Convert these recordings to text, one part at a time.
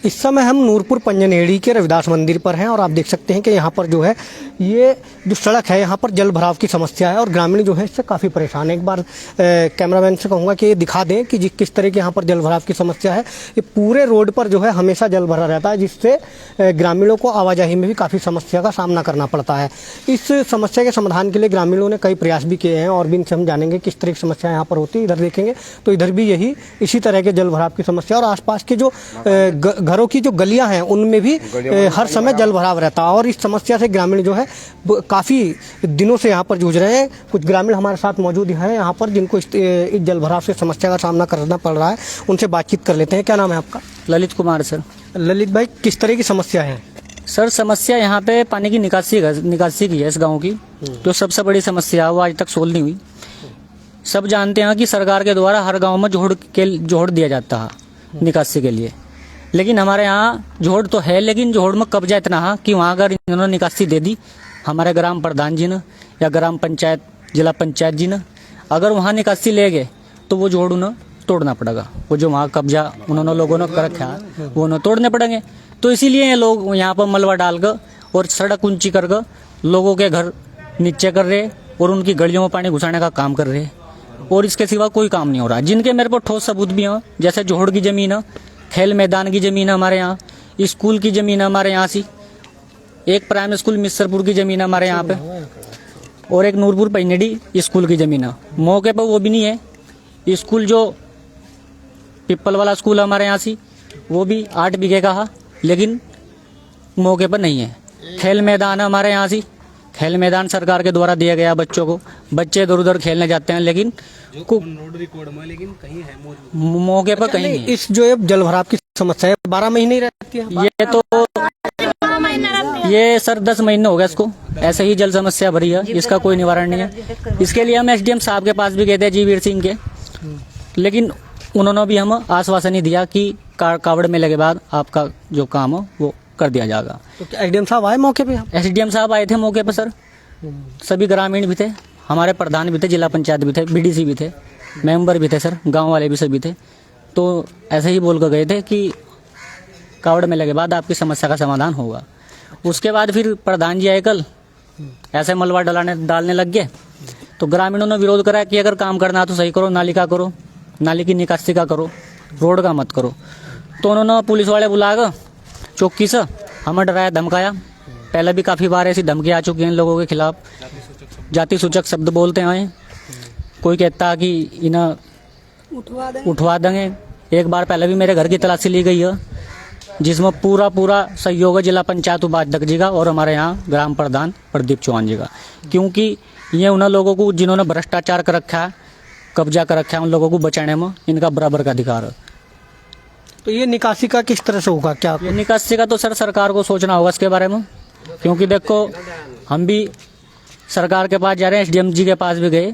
इस समय हम नूरपुर पंजनेड़ी के रविदास मंदिर पर हैं और आप देख सकते हैं कि यहाँ पर जो है ये जो सड़क है यहाँ पर जल भराव की समस्या है और ग्रामीण जो है इससे काफ़ी परेशान है। एक बार कैमरामैन से कहूँगा कि ये दिखा दें कि किस तरह की यहाँ पर जल भराव की समस्या है। ये पूरे रोड पर जो है हमेशा जल भरा रहता है, जिससे ग्रामीणों को आवाजाही में भी काफ़ी समस्या का सामना करना पड़ता है। इस समस्या के समाधान के लिए ग्रामीणों ने कई प्रयास भी किए हैं और भी इनसे हम जानेंगे किस तरह की समस्या यहाँ पर होती है। इधर देखेंगे तो इधर भी इसी तरह के जल भराव की समस्या और आसपास के जो घरों की जो गलियां हैं उनमें भी हर समय जल भराव रहता है और इस समस्या से ग्रामीण जो है काफ़ी दिनों से यहाँ पर जूझ रहे हैं। कुछ ग्रामीण हमारे साथ मौजूद हैं यहाँ पर जिनको इस जल भराव से समस्या का सामना करना पड़ रहा है। उनसे बातचीत कर लेते हैं। क्या नाम है आपका? ललित कुमार सर। ललित भाई, किस तरह की समस्या है? सर समस्या यहाँ पे पानी की निकासी की है इस गांव की, जो सबसे बड़ी समस्या है वो आज तक सोल्व नहीं हुई। सब जानते हैं कि सरकार के द्वारा हर गांव में जोड़ दिया जाता है निकासी के लिए, लेकिन हमारे यहाँ जोड़ तो है, लेकिन जोड़ में कब्जा इतना है कि वहाँ अगर इन्होंने निकासी दे दी हमारे ग्राम प्रधान जी ने या ग्राम पंचायत जिला पंचायत जी ने, अगर वहाँ निकासी ले गए तो वो जोड़ उन्हें तोड़ना पड़ेगा। वो जो वहाँ कब्जा उन्होंने लोगों ने कर रखा है वो उन्हें तोड़ने पड़ेंगे। तो इसीलिए ये लोग यहाँ पर मलबा डाल कर और सड़क ऊंची कर लोगों के घर नीचे कर रहे और उनकी गलियों में पानी घुसाने का काम कर रहे और इसके सिवा कोई काम नहीं हो रहा। जिनके मेरे पर ठोस सबूत भी हैं, जैसे जोहड़ की ज़मीन है, खेल मैदान की ज़मीन है हमारे यहाँ, स्कूल की ज़मीन है हमारे यहाँ से, एक प्राइमरी स्कूल मिस्रपुर की ज़मीन है हमारे यहाँ पे और एक नूरपुर पैनेडी स्कूल की ज़मीन है। मौके पर वो भी नहीं है। स्कूल जो पिपल वाला स्कूल है हमारे यहाँ से वो भी 8 बीघे का है, लेकिन मौके पर नहीं है। खेल मैदान है हमारे यहाँ से, खेल मैदान सरकार के द्वारा दिया गया बच्चों को, बच्चे इधर उधर खेलने जाते हैं, लेकिन कहीं है मौके पर कहीं नहीं। इस जो जल भराव की समस्या है 12 महीने रहती है। ये तो ये सर 10 महीने हो गए इसको ऐसे ही जल समस्या भरी है, इसका कोई निवारण नहीं है। इसके लिए हम SDM साहब के पास भी गए थे, जीवीर सिंह के, लेकिन उन्होंने भी हम आश्वासन ही दिया कि कावड़ मेले के बाद आपका जो काम हो वो कर दिया जाएगा। तो क्या SDM साहब आए मौके पे? SDM साहब आए थे मौके पर सर, सभी ग्रामीण भी थे, हमारे प्रधान भी थे, जिला पंचायत भी थे, BDC भी थे, मेंबर भी थे सर, गांव वाले भी सभी थे। तो ऐसे ही बोल कर गए थे कि कावड़ मेले के बाद आपकी समस्या का समाधान होगा। उसके बाद फिर प्रधान जी आए कल, ऐसे मलबा डालने लग गए। तो ग्रामीणों ने विरोध करा कि अगर काम करना है तो सही करो, नाली का करो, नाली की निकासी का करो, रोड का मत करो। तो उन्होंने पुलिस वाले बुलाकर चौकी से हमें डराया धमकाया। पहले भी काफ़ी बार ऐसी धमकी आ चुकी हैं लोगों के खिलाफ, जाति सूचक शब्द बोलते हैं। कोई कहता कि इन्हें उठवा देंगे। एक बार पहले भी मेरे घर की तलाशी ली गई है, जिसमें पूरा सहयोग है जिला पंचायत उपाध्यक्ष जी का और हमारे यहाँ ग्राम प्रधान प्रदीप चौहान जी का, क्योंकि ये उन लोगों को जिन्होंने भ्रष्टाचार कर रखा है, कब्जा कर रखा है, उन लोगों को बचाने में इनका बराबर का अधिकार है। तो ये निकासी का किस तरह से होगा? क्या ये निकासी का तो सर सरकार को सोचना होगा इसके बारे में, क्योंकि देखो हम भी सरकार के पास जा रहे हैं, SDM जी के पास भी गए,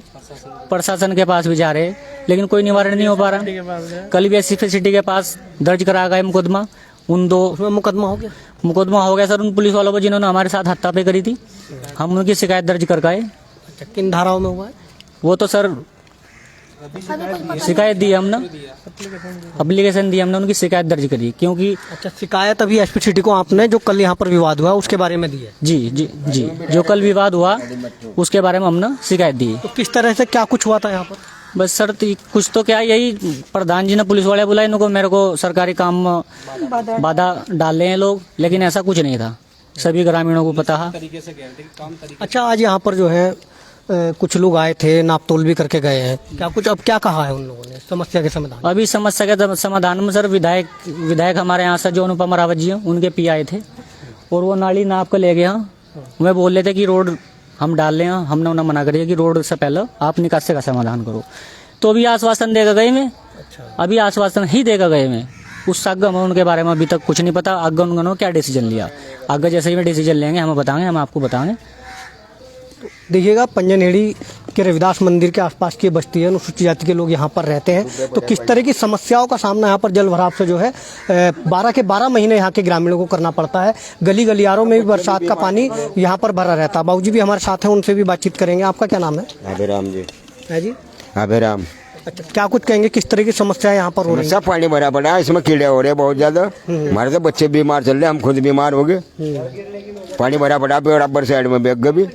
प्रशासन के पास भी जा रहे हैं, लेकिन कोई निवारण नहीं हो पा रहा। कल भी SC सिटी के पास दर्ज करा गया मुकदमा, उन 2 मुकदमा हो गया सर उन पुलिस वालों पर जिन्होंने हमारे साथ हत्यापें करी थी। हम उनकी शिकायत दर्ज कर गए। किन धाराओं में हुआ है? वो तो सर शिकायत दी हमने, एप्लीकेशन दी हमने, उनकी शिकायत दर्ज करी। क्योंकि शिकायत अभी SP सिटी को आपने जो कल यहाँ पर विवाद हुआ उसके बारे में दी है? जी, जो कल विवाद हुआ उसके बारे में हमने शिकायत दी। तो किस तरह से क्या कुछ हुआ था यहाँ पर? बस सर कुछ तो क्या, यही प्रधान जी ने पुलिस वाले बुलाए, इनको मेरे को सरकारी काम में बाधा डाल रहे हैं लोग, लेकिन ऐसा कुछ नहीं था, सभी ग्रामीणों को पता है। अच्छा, आज यहाँ पर जो है कुछ लोग आए थे, नापतोल भी करके गए हैं, अब क्या कहा है उन लोगों ने समस्या के समाधान? अभी समस्या के समाधान में सर विधायक हमारे यहाँ से जो अनुपम रावत जी हैं उनके पी आए थे और वो नाली नाप कर ले गए हैं। वे बोल रहे थे कि रोड हम डाल रहे हैं, हमने उन्हें मना कर दिया कि रोड से पहले आप निकासी का समाधान करो। तो अभी आश्वासन देकर गए मैं, अभी आश्वासन ही देकर गए मैं, उस आगे हमें उनके बारे में अभी तक कुछ नहीं पता। आगे उन्होंने क्या डिसीजन लिया, आगे जैसे ही डिसीजन लेंगे हमें बताएंगे, हम आपको बताएंगे। देखिएगा, पंजनेड़ी के रविदास मंदिर के आसपास की बस्ती है, अनुसूचित जाति के लोग यहाँ पर रहते हैं। तो किस तरह की समस्याओं का सामना यहाँ पर जल भराव से जो है 12 के 12 महीने यहाँ के ग्रामीणों को करना पड़ता है। गली गलियारों में भी बरसात का पानी यहाँ पर भरा रहता है। बाबूजी भी हमारे साथ हैं, उनसे भी बातचीत करेंगे। आपका क्या नाम है? अभिराम जी। है जी? अभिराम। अच्छा, क्या कुछ कहेंगे, किस तरह की समस्या यहाँ पर हो रही है? सब पानी भरा पड़ा है, इसमें कीड़े हो रहे हैं बहुत ज्यादा। हमारे तो बच्चे बीमार चल रहे, हम खुद बीमार हो गए। पानी भरा पड़ा बराबर साइड में बैग भी।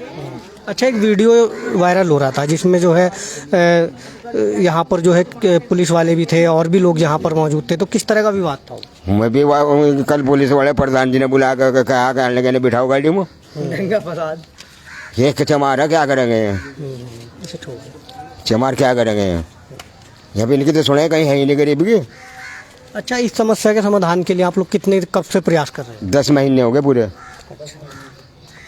अच्छा, एक वीडियो वायरल हो रहा था जिसमें जो है यहाँ पर जो है पुलिस वाले भी थे और भी लोग यहाँ पर मौजूद थे, तो किस तरह का विवाद था? मैं भी कल पुलिस वाले प्रधान जी ने बुला कर कहा कहने लगे बिठाओ गाड़ी में, ये चमार क्या करेंगे, चमार क्या करेंगे, यहाँ पे इनकी तो सुने कहीं है ही नहीं गरीब की। अच्छा, इस समस्या के समाधान के लिए आप लोग कब से प्रयास कर रहे हैं? 10 महीने हो गए पूरे।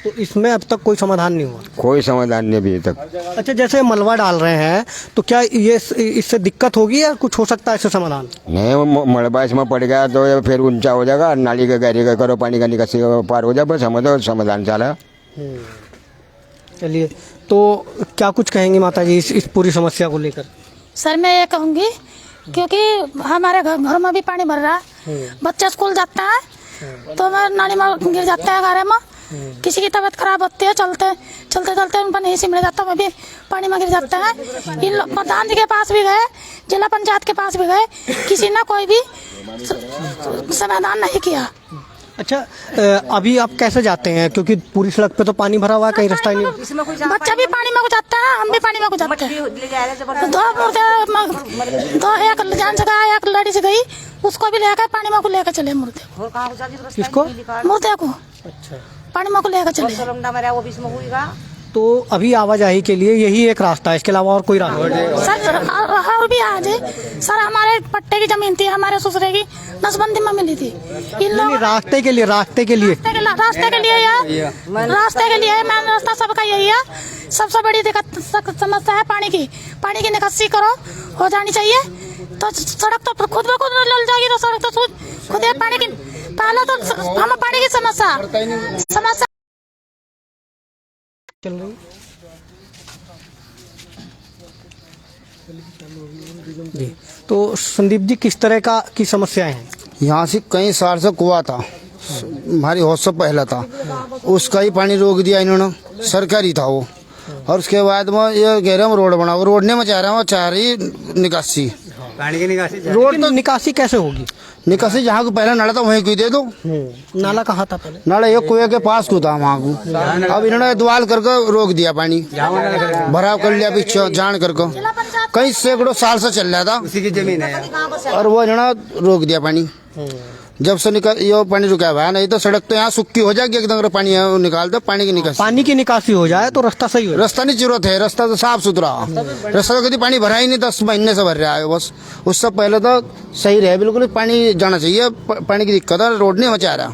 तो इसमें अब तक कोई समाधान नहीं हुआ? कोई समाधान नहीं अभी तक। अच्छा, जैसे मलबा डाल रहे हैं तो क्या ये इससे दिक्कत होगी या कुछ हो सकता है इससे समाधान? नहीं, मलबा इसमें पड़ गया तो ये फिर ऊंचा हो जाएगा, नाली का गहरी का करो, पानी का निकासी पार हो जाए, बस हमें तो समाधान चला। चलिए, तो क्या कुछ कहेंगी माता जी इस पूरी समस्या को लेकर? सर मैं ये कहूँगी क्योंकि हमारे घर में भी पानी भर रहा है, बच्चे स्कूल जाते हैं तो मैं नाली में गिर जाते हैं, घर में किसी की तबीयत खराब होती है, चलते चलते उन पर नहीं सिमट जाता, मैं भी पानी में गिर जाते हैं। इन लोग प्रधान जी के पास भी गए, जिला पंचायत के पास भी गए, किसी ने कोई भी समाधान नहीं किया। अच्छा, अभी आप कैसे जाते हैं, क्योंकि पूरी सड़क पे तो पानी भरा हुआ है, कहीं रास्ता ही नहीं? बच्चा भी पानी में जाता है, हम भी पानी में जाते हैं। दो एक जान से गया, एक लड़ी से गई, उसको भी लेकर पानी में लेकर चले मुर्दे। किसको? मुर्दे को। अच्छा, पानी में लेकर चले। तो अभी आवाजाही के लिए यही एक रास्ता है, इसके अलावा और कोई रास्ता नहीं? सर और भी आज सर हमारे पट्टे की जमीन थी, हमारे ससुरे की नसबंदी में मिली थी। इन लोग रास्ते के लिए रास्ते के लिए मेन रास्ता सबका यही है। सबसे बड़ी दिक्कत समस्या है पानी की निकासी करो हो जानी चाहिए, तो सड़क तो खुद ब खुद लल जाएगी, तो सड़क तो खुद पानी की पहले तो हमें पानी की समस्या चल रही। जी, तो संदीप जी, किस तरह की समस्याएं हैं? यहाँ से कई साल से कुआ था, हमारी हौज से पहला था, उसका ही पानी रोक दिया इन्होंने, सरकारी था वो। और उसके बाद में ये कह रहे हैं रोड बनाओ, रोड नहीं में चाह रहे हैं, वो चाह रही निकासी। पानी की निकासी, रोड तो निकासी कैसे होगी? निकासी जहाँ को पहला नाला था वहीं को दे दो। नाला कहाँ था पहले? नाला ये कुएं के पास को था वहाँ को, अब इन्होंने द्वाल करके रोक दिया, पानी भराव कर लिया पीछे जान करके, कई सैकड़ों साल से चल रहा था, उसी की जमीन है, और वो इन्होंने रोक दिया पानी। जब से ये पानी रुका हुआ है, नहीं तो सड़क तो यहाँ सूखी हो जाएगी एकदम, पानी निकाल दो, पानी की निकासी हो जाए तो रास्ता सही हो। रास्ता नहीं जरूरत है, रास्ता तो साफ सुथरा, रास्ता तो कभी पानी भरा ही नहीं, 10 महीने से भर रहा है बस। उससे पहले तो सही रहे, बिल्कुल पानी जाना चाहिए, पानी की दिक्कत है, रोड नहीं मचा रहा।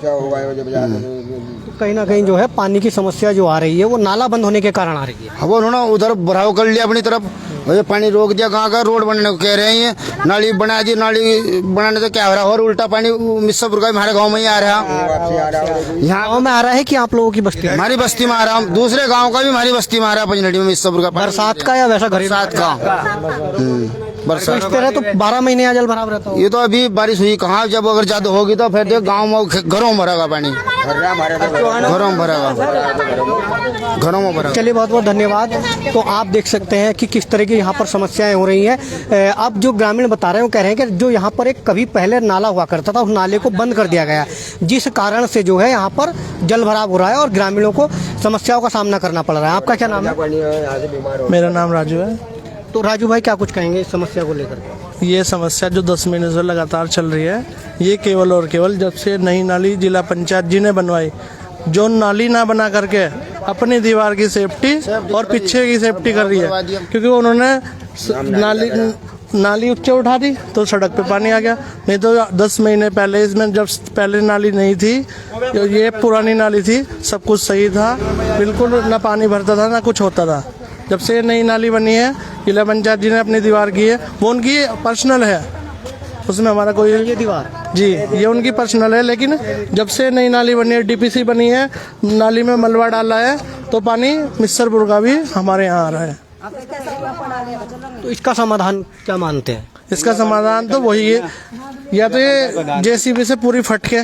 कहीं ना कहीं जो है पानी की समस्या जो आ रही है वो नाला बंद होने के कारण आ रही है। अब उन्होंने उधर भराव कर लिया अपनी तरफ, ये पानी रोक दिया, कहाँ का रोड बनने को कह रहे हैं, नाली बना दी, नाली बनाने से क्या हो रहा है, और उल्टा पानी मिर्जापुर का हमारे गांव में ही आ रहा है। यहाँ गाँव में आ रहा है कि आप लोगों की बस्ती? हमारी बस्ती में आ रहा है, दूसरे गाँव का भी हमारी बस्ती में आ रहा है, पंजनडी में मिर्जापुर का। बरसात का या वैसा बरसात का? बरसात इस तरह तो 12 महीने यहाँ जल भराव रहता है। ये तो अभी बारिश हुई कहाँ, जब अगर ज्यादा होगी तो फिर गाँव में घरों में भरेगा पानी, घरों में भरेगा, घरों में भरेगा। चलिए, बहुत बहुत धन्यवाद। तो आप देख सकते हैं कि किस तरह की यहाँ पर समस्याएं हो रही हैं। अब जो ग्रामीण बता रहे हैं वो कह रहे हैं कि जो यहाँ पर एक कभी पहले नाला हुआ करता था, उस नाले को बंद कर दिया गया, जिस कारण से जो है यहाँ पर जल भराव हो रहा है और ग्रामीणों को समस्याओं का सामना करना पड़ रहा है। आपका क्या नाम है? मेरा नाम राजू है। तो राजू भाई, क्या कुछ कहेंगे इस समस्या को लेकर? ये समस्या जो 10 महीने से लगातार चल रही है, ये केवल और केवल जब से नई नाली जिला पंचायत जी ने बनवाई, जो नाली ना बना करके अपनी दीवार की सेफ्टी और पीछे की सेफ्टी कर रही है, क्योंकि उन्होंने नाली ऊंचे उठा दी तो सड़क पे पानी आ गया। नहीं तो 10 महीने पहले इसमें जब पहले नाली नहीं थी, ये पुरानी नाली थी, सब कुछ सही था, बिल्कुल ना पानी भरता था ना कुछ होता था। जब से नई नाली बनी है, जिला पंचायत जी ने अपनी दीवार की है, वो उनकी पर्सनल है, उसमें हमारा कोई ये दीवार जी ये उनकी पर्सनल है। लेकिन जब से नई नाली बनी है, डीपीसी बनी है, नाली में मलबा डाला है, तो पानी मिर्जापुर का भी हमारे यहाँ आ रहा है। तो इसका समाधान क्या मानते हैं? इसका समाधान तो वही है, या तो ये जेसीबी से पूरी फटके,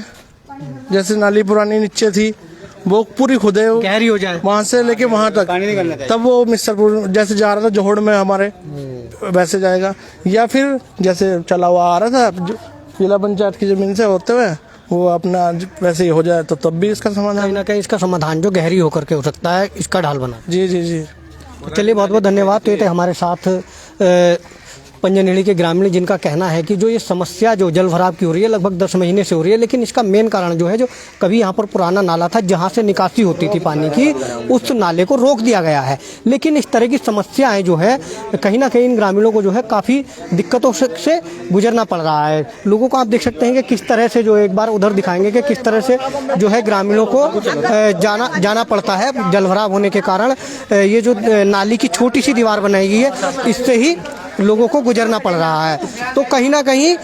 जैसे नाली पुरानी नीचे थी वो पूरी खुदे गहरी हो जाए, वहां से लेके वहां तक पानी निकलना चाहिए। तब वो मिस्टरपुर जैसे जा रहा था जोहड़ में हमारे वैसे जाएगा, या फिर जैसे चला हुआ आ रहा था जिला पंचायत की जमीन से होते हुए वो अपना वैसे ही हो जाए तो तब भी इसका कहीं समाधान। ना कहीं इसका समाधान जो गहरी होकर के हो सकता है, इसका ढाल बना। जी जी जी। तो चलिए बहुत बहुत धन्यवाद। तो ये थे हमारे साथ पंजनेड़ी के ग्रामीण, जिनका कहना है कि जो ये समस्या जो जल भराव की हो रही है लगभग 10 महीने से हो रही है, लेकिन इसका मेन कारण जो है, जो कभी यहाँ पर पुराना नाला था जहाँ से निकासी होती थी पानी की, उस नाले को रोक दिया गया है। लेकिन इस तरह की समस्याएं जो है कहीं ना कहीं इन ग्रामीणों को जो है काफ़ी दिक्कतों से गुजरना पड़ रहा है। लोगों को आप देख सकते हैं कि किस तरह से, जो एक बार उधर दिखाएंगे कि किस तरह से जो है ग्रामीणों को जाना पड़ता है जल भराव होने के कारण। ये जो नाली की छोटी सी दीवार बनाई गई है, इससे ही लोगों को गुजरना पड़ रहा है। तो कहीं ना कहीं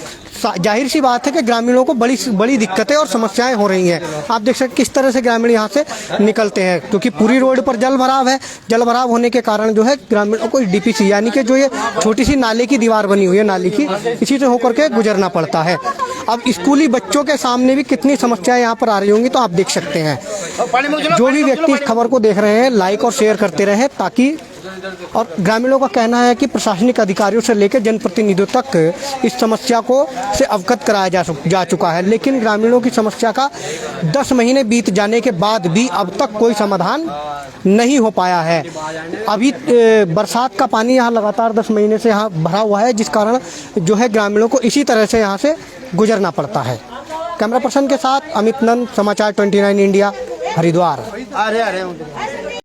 जाहिर सी बात है कि ग्रामीणों को बड़ी दिक्कतें और समस्याएं हो रही हैं। आप देख सकते किस तरह से ग्रामीण यहाँ से निकलते हैं, क्योंकि पूरी रोड पर जल भराव है। जल भराव होने के कारण जो है ग्रामीणों को डीपीसी यानी कि जो ये छोटी सी नाले की दीवार बनी हुई है नाली की, इसी से होकर के गुजरना पड़ता है। अब स्कूली बच्चों के सामने भी कितनी समस्याएं यहाँ पर आ रही होंगी, तो आप देख सकते हैं। जो भी व्यक्ति इस खबर को देख रहे हैं, लाइक और शेयर करते रहें, ताकि, और ग्रामीणों का कहना है कि प्रशासनिक अधिकारियों से लेकर जनप्रतिनिधियों तक इस समस्या को से अवगत कराया जा चुका है, लेकिन ग्रामीणों की समस्या का 10 महीने बीत जाने के बाद भी अब तक कोई समाधान नहीं हो पाया है। अभी बरसात का पानी यहाँ लगातार 10 महीने से यहाँ भरा हुआ है, जिस कारण जो है ग्रामीणों को इसी तरह से यहाँ से गुजरना पड़ता है। कैमरा पर्सन के साथ अमित नंद, समाचार 29 इंडिया, हरिद्वार।